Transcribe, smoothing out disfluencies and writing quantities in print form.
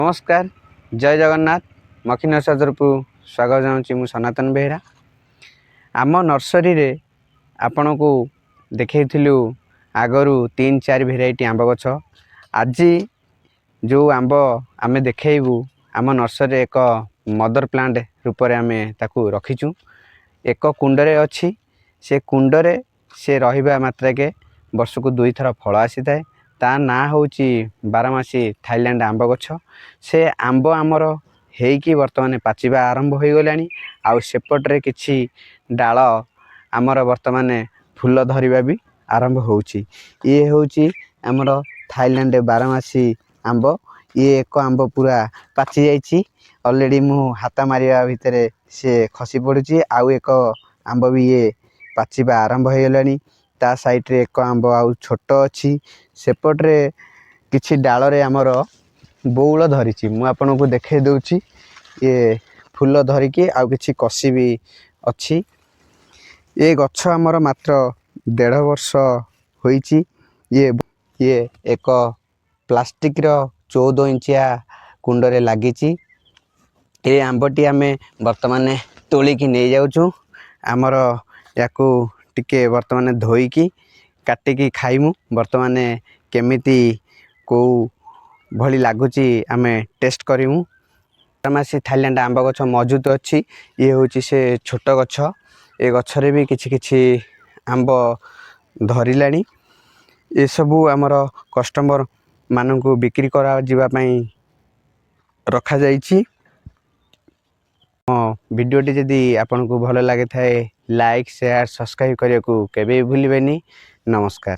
नमस्कार जय जगन्नाथ मखी नर्सरी तरफ स्वागत जाऊँगी मु सनातन बेहरा आम नर्सरी रे आपण को देखु आगरू 3-4 भेराइटी आंब गछ आज जो आंब आम देखु आम नर्सरी एक मदर प्लांट रूप में आम ताकू रखीचु एक कुंडरे अच्छी से कुंडरे से रहिबा मात्रा के वर्ष को 2 थर फल आसी थाए ता ना हूँ 12मासी थाईलैंड आंब गछ से आंब आमर हेकी वर्तमान पाचिबा आरंभ हो गला आउ सेपट्रे किछि डाल आमर वर्तमान फूल धरिबा भी आरंभ होउची ये होउची आमर थाईलैंड 12मासी आंब ये एक आंब पूरा पाचि जाइछि ऑलरेडी मु हाथा मारिया भितरे से खसी पड़ुची आउ एक आंब भी ये पाचिबा आरंभ हो गलानी ता साइड रे एक आंब आउ छोट अच्छी सेपट्रे किछि डाल रे आमर बौल धरी मु आपन को देखे दूची ये फूल धरिकी आउ किछि कसी भी अच्छी ये गछ आमर मात्र 1.5 वर्ष होईची ये एक प्लास्टिक रो 14 इंचिया कुंडरे लागिची ये आंबटी आमे वर्तमान तोलिकी नहीं जाउछु आमर याकू टिके वर्तमान धोईकी काटिकी खाइमु वर्तमान केमिति को भली लागुची आमे टेस्ट करिमु 12मासी थाईलैंड आंब गछ मौजूद अच्छी ये होची से छोट गछ ए गछरे भी किछि किछि आंब धरिलानी ये सबू आमर कस्टमर मानकू बिक्री करा जिबा पई रखा जाइछि वीडियोटी जदि आपन को भल लागे थाए लाइक शेयर सब्सक्राइब करिया को केबे भूलिबेनी नमस्कार।